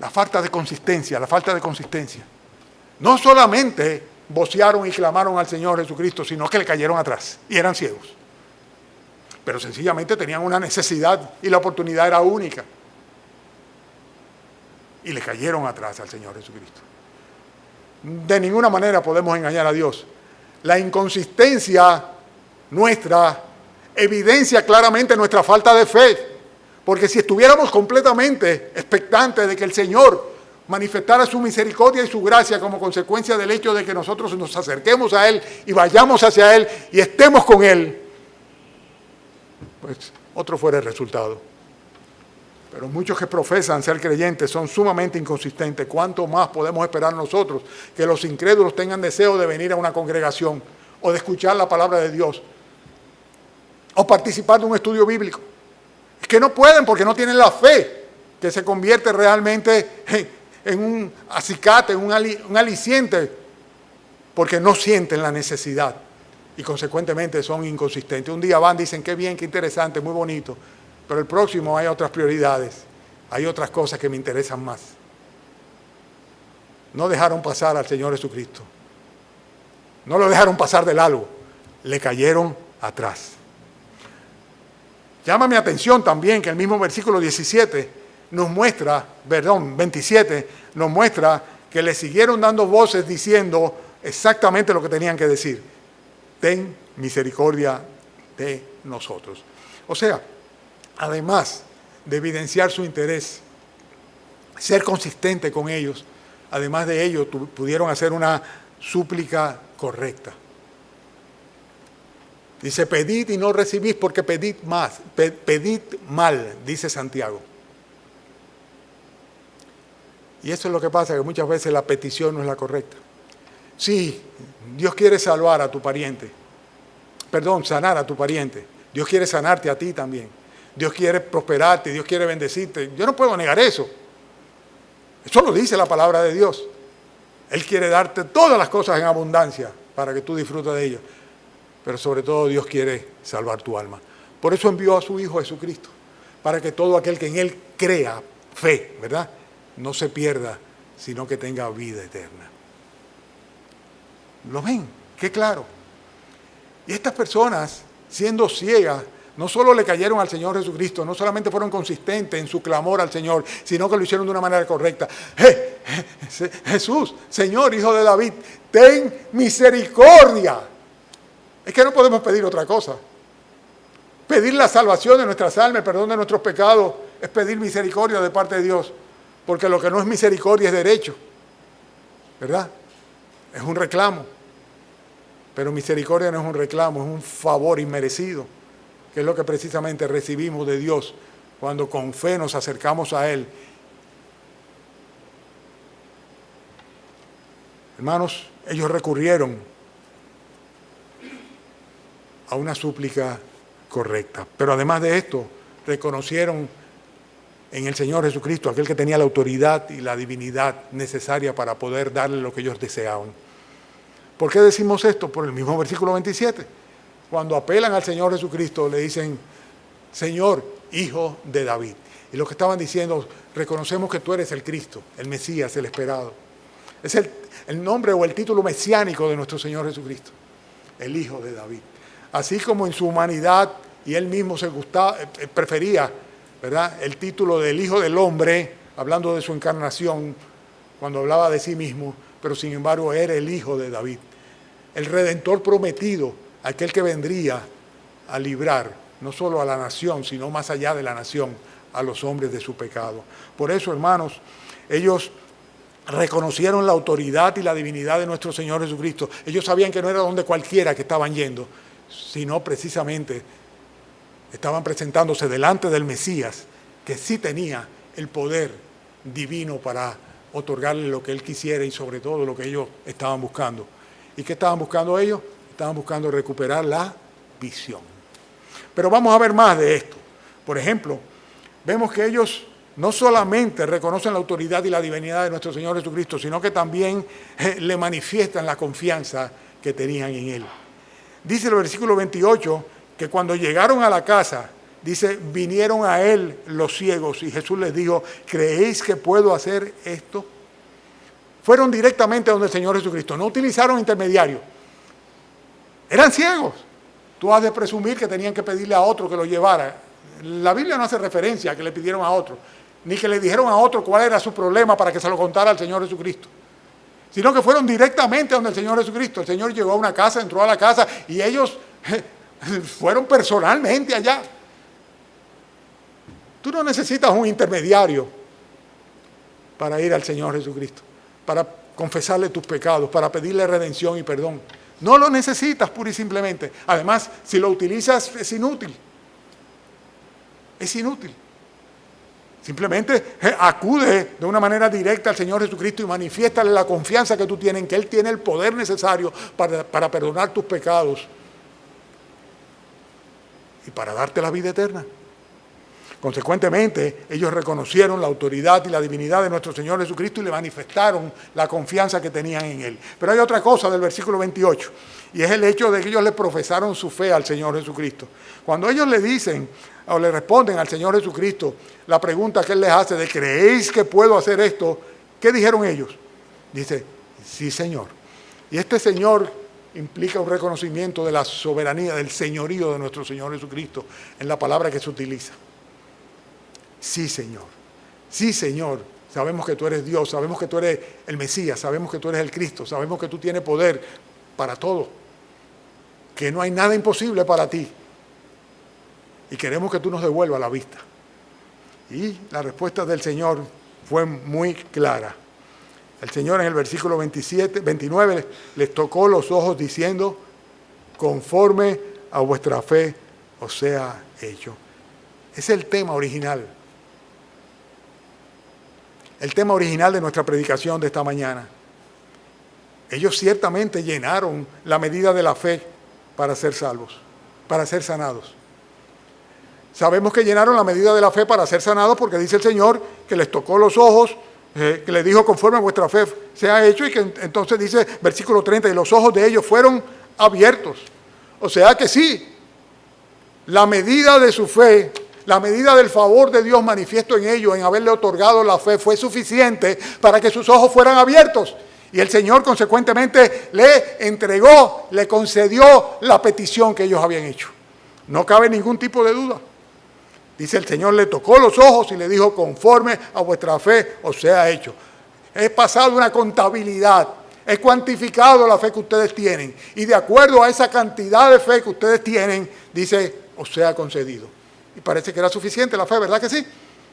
La falta de consistencia. No solamente vocearon y clamaron al Señor Jesucristo, sino que le cayeron atrás y eran ciegos. Pero sencillamente tenían una necesidad y la oportunidad era única. Y le cayeron atrás al Señor Jesucristo. De ninguna manera podemos engañar a Dios. La inconsistencia nuestra evidencia claramente nuestra falta de fe. Porque si estuviéramos completamente expectantes de que el Señor manifestara su misericordia y su gracia como consecuencia del hecho de que nosotros nos acerquemos a Él y vayamos hacia Él y estemos con Él, pues otro fuera el resultado. Pero muchos que profesan ser creyentes son sumamente inconsistentes. ¿Cuánto más podemos esperar nosotros que los incrédulos tengan deseo de venir a una congregación o de escuchar la palabra de Dios o participar de un estudio bíblico? Es que no pueden porque no tienen la fe que se convierte realmente en un acicate, en un aliciente, porque no sienten la necesidad y consecuentemente son inconsistentes. Un día van, dicen, qué bien, qué interesante, muy bonito, pero el próximo hay otras prioridades, hay otras cosas que me interesan más. No dejaron pasar al Señor Jesucristo, no lo dejaron pasar de largo, le cayeron atrás. Llama mi atención también que el mismo versículo 27 nos muestra, 27, nos muestra que le siguieron dando voces diciendo exactamente lo que tenían que decir. Ten misericordia de nosotros. O sea, además de evidenciar su interés, ser consistente con ellos, además de ello pudieron hacer una súplica correcta. Dice, pedid y no recibís porque pedid mal, dice Santiago. Y eso es lo que pasa, que muchas veces la petición no es la correcta. Sí, Dios quiere salvar a tu pariente. Sanar a tu pariente. Dios quiere sanarte a ti también. Dios quiere prosperarte, Dios quiere bendecirte. Yo no puedo negar eso. Eso lo dice la palabra de Dios. Él quiere darte todas las cosas en abundancia para que tú disfrutes de ellas. Pero sobre todo Dios quiere salvar tu alma. Por eso envió a su Hijo Jesucristo, para que todo aquel que en Él crea, fe, ¿verdad?, no se pierda, sino que tenga vida eterna. ¿Lo ven? Qué claro. Y estas personas, siendo ciegas, no solo le cayeron al Señor Jesucristo, no solamente fueron consistentes en su clamor al Señor, sino que lo hicieron de una manera correcta. Jesús, Señor, Hijo de David, ten misericordia. Es que no podemos pedir otra cosa. Pedir la salvación de nuestras almas, el perdón de nuestros pecados, es pedir misericordia de parte de Dios. Porque lo que no es misericordia es derecho, ¿verdad? Es un reclamo. Pero misericordia no es un reclamo, es un favor inmerecido, que es lo que precisamente recibimos de Dios cuando con fe nos acercamos a Él. Hermanos, ellos recurrieron a una súplica correcta. Pero además de esto, reconocieron en el Señor Jesucristo aquel que tenía la autoridad y la divinidad necesaria para poder darle lo que ellos deseaban. ¿Por qué decimos esto? Por el mismo versículo 27. Cuando apelan al Señor Jesucristo, le dicen, Señor, Hijo de David. Y lo que estaban diciendo, reconocemos que tú eres el Cristo, el Mesías, el esperado. Es el nombre o el título mesiánico de nuestro Señor Jesucristo, el Hijo de David. Así como en su humanidad, y él mismo prefería, ¿verdad?, el título del Hijo del Hombre, hablando de su encarnación, cuando hablaba de sí mismo, pero sin embargo era el Hijo de David, el Redentor prometido, aquel que vendría a librar no solo a la nación, sino más allá de la nación, a los hombres de su pecado. Por eso, hermanos, ellos reconocieron la autoridad y la divinidad de nuestro Señor Jesucristo. Ellos sabían que no era donde cualquiera que estaban yendo, sino precisamente estaban presentándose delante del Mesías, que sí tenía el poder divino para otorgarle lo que él quisiera y sobre todo lo que ellos estaban buscando. ¿Y qué estaban buscando ellos? Estaban buscando recuperar la visión. Pero vamos a ver más de esto. Por ejemplo, vemos que ellos no solamente reconocen la autoridad y la divinidad de nuestro Señor Jesucristo, sino que también le manifiestan la confianza que tenían en Él. Dice el versículo 28 que cuando llegaron a la casa, dice, vinieron a Él los ciegos y Jesús les dijo, ¿creéis que puedo hacer esto? Fueron directamente a donde el Señor Jesucristo, no utilizaron intermediarios. Eran ciegos. Tú has de presumir que tenían que pedirle a otro que lo llevara. La Biblia no hace referencia a que le pidieron a otro, ni que le dijeron a otro cuál era su problema para que se lo contara al Señor Jesucristo, sino que fueron directamente a donde el Señor Jesucristo. El Señor llegó a una casa, entró a la casa y ellos Fueron personalmente allá. Tú no necesitas un intermediario para ir al Señor Jesucristo, para confesarle tus pecados, para pedirle redención y perdón. No lo necesitas pura y simplemente. Además, si lo utilizas es inútil. Es inútil. Simplemente acude de una manera directa al Señor Jesucristo y manifiéstale la confianza que tú tienes en que Él tiene el poder necesario para perdonar tus pecados y para darte la vida eterna. Consecuentemente, ellos reconocieron la autoridad y la divinidad de nuestro Señor Jesucristo y le manifestaron la confianza que tenían en Él. Pero hay otra cosa del versículo 28, y es el hecho de que ellos le profesaron su fe al Señor Jesucristo. Cuando ellos le dicen o le responden al Señor Jesucristo la pregunta que Él les hace de ¿creéis que puedo hacer esto? ¿Qué dijeron ellos? Dice, sí, Señor. Y este Señor implica un reconocimiento de la soberanía, del señorío de nuestro Señor Jesucristo en la palabra que se utiliza. Sí, Señor. Sí, Señor. Sabemos que tú eres Dios, sabemos que tú eres el Mesías, sabemos que tú eres el Cristo, sabemos que tú tienes poder para todo, que no hay nada imposible para ti. Y queremos que tú nos devuelvas la vista. Y la respuesta del Señor fue muy clara. El Señor en el versículo 29 les tocó los ojos diciendo, conforme a vuestra fe os sea hecho. Ese es el tema original. El tema original de nuestra predicación de esta mañana. Ellos ciertamente llenaron la medida de la fe para ser salvos, para ser sanados. Sabemos que llenaron la medida de la fe para ser sanados porque dice el Señor que les tocó los ojos, que les dijo conforme a vuestra fe se ha hecho, y que entonces dice versículo 30, y los ojos de ellos fueron abiertos. O sea que sí, la medida de su fe, la medida del favor de Dios manifiesto en ellos, en haberle otorgado la fe, fue suficiente para que sus ojos fueran abiertos. Y el Señor consecuentemente le entregó, le concedió la petición que ellos habían hecho. No cabe ningún tipo de duda. Dice, el Señor le tocó los ojos y le dijo, conforme a vuestra fe os sea hecho. He pasado una contabilidad, he cuantificado la fe que ustedes tienen. Y de acuerdo a esa cantidad de fe que ustedes tienen, dice, os sea concedido. Y parece que era suficiente la fe, ¿verdad que sí?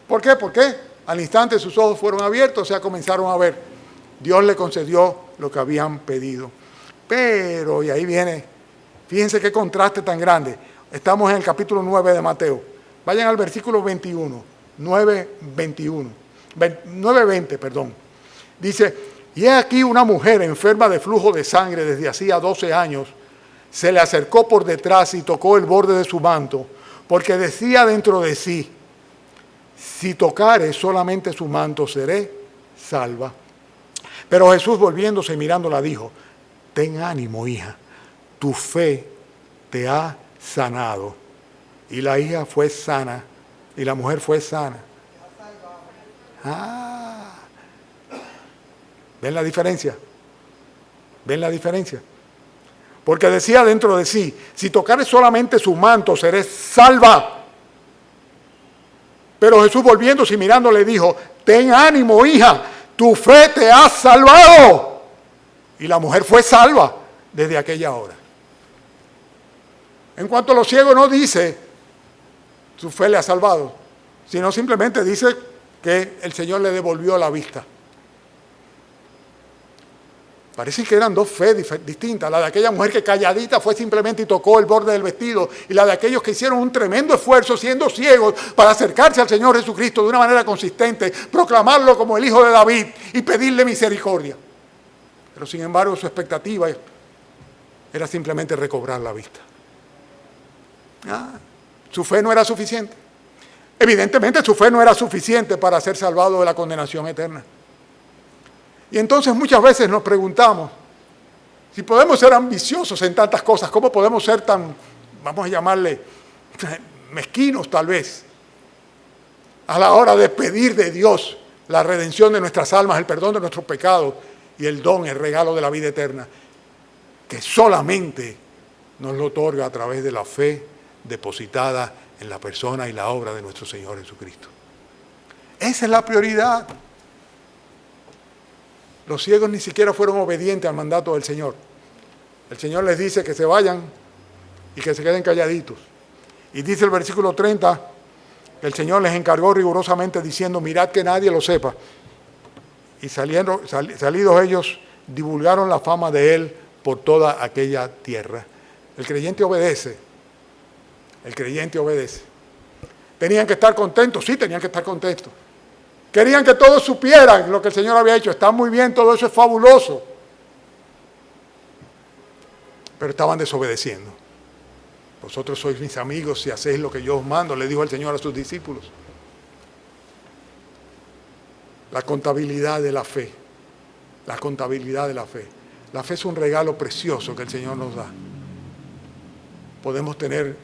¿Por qué? Porque al instante sus ojos fueron abiertos, o sea, comenzaron a ver. Dios le concedió lo que habían pedido. Pero, y ahí viene, fíjense qué contraste tan grande. Estamos en el capítulo 9 de Mateo. Vayan al versículo 21, 9:20, perdón. Dice, y he aquí una mujer enferma de flujo de sangre desde hacía 12 años, se le acercó por detrás y tocó el borde de su manto, porque decía dentro de sí, si tocare solamente su manto seré salva. Pero Jesús volviéndose y mirándola dijo, ten ánimo, hija, tu fe te ha sanado. Y la hija fue sana, y la mujer fue sana. ¿Ven la diferencia? ¿Ven la diferencia? Porque decía dentro de sí, si tocare solamente su manto seré salva. Pero Jesús volviéndose y mirándole dijo, ten ánimo, hija, tu fe te ha salvado. Y la mujer fue salva desde aquella hora. En cuanto a los ciegos no dice, su fe le ha salvado, sino simplemente dice que el Señor le devolvió la vista. Parece que eran dos fe distintas, la de aquella mujer que calladita fue simplemente y tocó el borde del vestido, y la de aquellos que hicieron un tremendo esfuerzo siendo ciegos para acercarse al Señor Jesucristo de una manera consistente, proclamarlo como el Hijo de David y pedirle misericordia. Pero sin embargo su expectativa era simplemente recobrar la vista. Su fe no era suficiente. Evidentemente su fe no era suficiente para ser salvado de la condenación eterna. Y entonces muchas veces nos preguntamos, si podemos ser ambiciosos en tantas cosas, ¿cómo podemos ser tan, vamos a llamarle, mezquinos tal vez, a la hora de pedir de Dios la redención de nuestras almas, el perdón de nuestros pecados y el don, el regalo de la vida eterna, que solamente nos lo otorga a través de la fe depositada en la persona y la obra de nuestro Señor Jesucristo? Esa es la prioridad. Los ciegos ni siquiera fueron obedientes al mandato del Señor. El Señor les dice que se vayan y que se queden calladitos. Y dice el versículo 30, que el Señor les encargó rigurosamente diciendo, mirad que nadie lo sepa. Y salidos ellos, divulgaron la fama de él por toda aquella tierra. El creyente obedece. El creyente obedece. ¿Tenían que estar contentos? Sí, tenían que estar contentos. Querían que todos supieran lo que el Señor había hecho. Está muy bien, todo eso es fabuloso. Pero estaban desobedeciendo. Vosotros sois mis amigos si hacéis lo que yo os mando, le dijo el Señor a sus discípulos. La contabilidad de la fe. La contabilidad de la fe. La fe es un regalo precioso que el Señor nos da. Podemos tener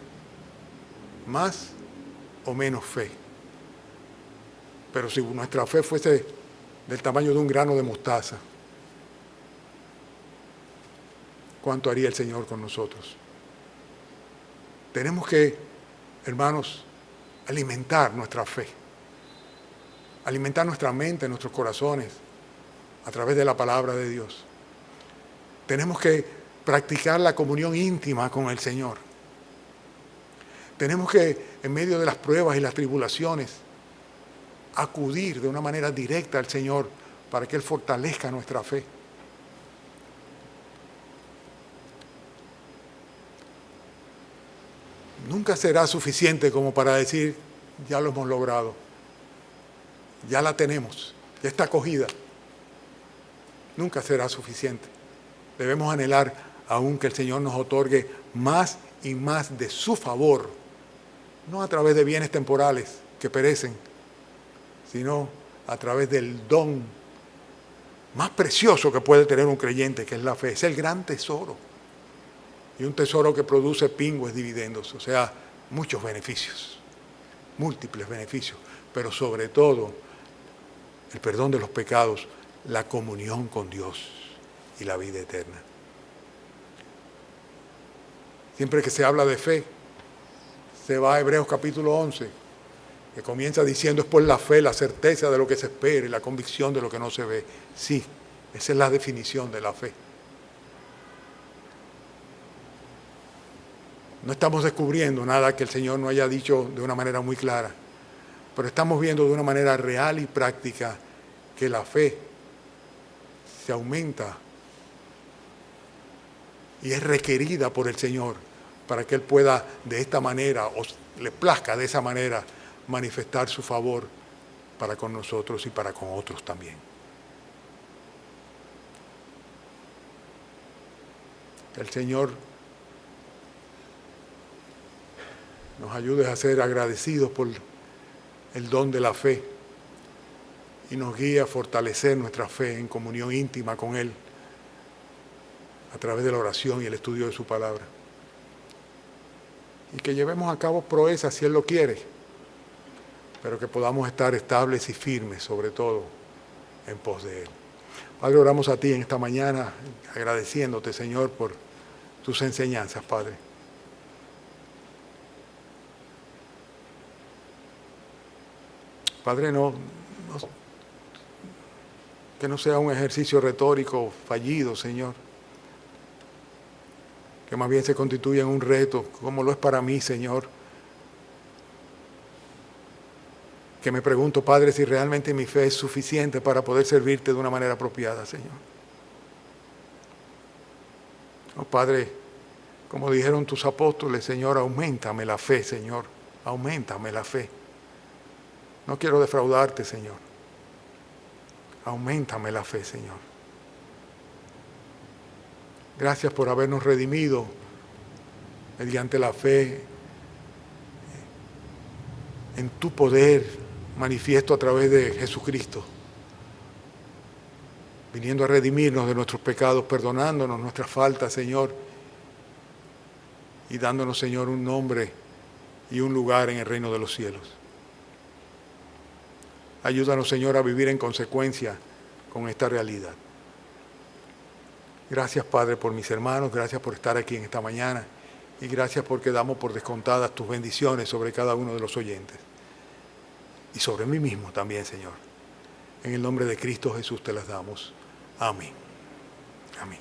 más o menos fe. Pero si nuestra fe fuese del tamaño de un grano de mostaza, ¿cuánto haría el Señor con nosotros? Tenemos que, hermanos, alimentar nuestra fe, alimentar nuestra mente, nuestros corazones, a través de la palabra de Dios. Tenemos que practicar la comunión íntima con el Señor. Tenemos que, en medio de las pruebas y las tribulaciones, acudir de una manera directa al Señor para que Él fortalezca nuestra fe. Nunca será suficiente como para decir, ya lo hemos logrado, ya la tenemos, ya está acogida. Nunca será suficiente. Debemos anhelar aún que el Señor nos otorgue más y más de su favor, no a través de bienes temporales que perecen, sino a través del don más precioso que puede tener un creyente, que es la fe. Es el gran tesoro. Y un tesoro que produce pingües dividendos, o sea, muchos beneficios, múltiples beneficios, pero sobre todo el perdón de los pecados, la comunión con Dios y la vida eterna. Siempre que se habla de fe, se va a Hebreos capítulo 11, que comienza diciendo es por la fe, la certeza de lo que se espera y la convicción de lo que no se ve. Sí, esa es la definición de la fe. No estamos descubriendo nada que el Señor no haya dicho de una manera muy clara, pero estamos viendo de una manera real y práctica que la fe se aumenta y es requerida por el Señor para que Él pueda de esta manera, o le plazca de esa manera, manifestar su favor para con nosotros y para con otros también. El Señor nos ayude a ser agradecidos por el don de la fe y nos guíe a fortalecer nuestra fe en comunión íntima con Él a través de la oración y el estudio de su palabra. Y que llevemos a cabo proezas si Él lo quiere, pero que podamos estar estables y firmes, sobre todo, en pos de Él. Padre, oramos a ti en esta mañana, agradeciéndote, Señor, por tus enseñanzas, Padre. Padre, que no sea un ejercicio retórico fallido, Señor. Que más bien se constituya en un reto, como lo es para mí, Señor. Que me pregunto, Padre, si realmente mi fe es suficiente para poder servirte de una manera apropiada, Señor. Oh, Padre, como dijeron tus apóstoles, Señor, auméntame la fe, Señor. Auméntame la fe. No quiero defraudarte, Señor. Auméntame la fe, Señor. Gracias por habernos redimido mediante la fe en tu poder manifiesto a través de Jesucristo, viniendo a redimirnos de nuestros pecados, perdonándonos nuestras faltas, Señor, y dándonos, Señor, un nombre y un lugar en el reino de los cielos. Ayúdanos, Señor, a vivir en consecuencia con esta realidad. Gracias, Padre, por mis hermanos, gracias por estar aquí en esta mañana y gracias porque damos por descontadas tus bendiciones sobre cada uno de los oyentes y sobre mí mismo también, Señor. En el nombre de Cristo Jesús te las damos. Amén. Amén.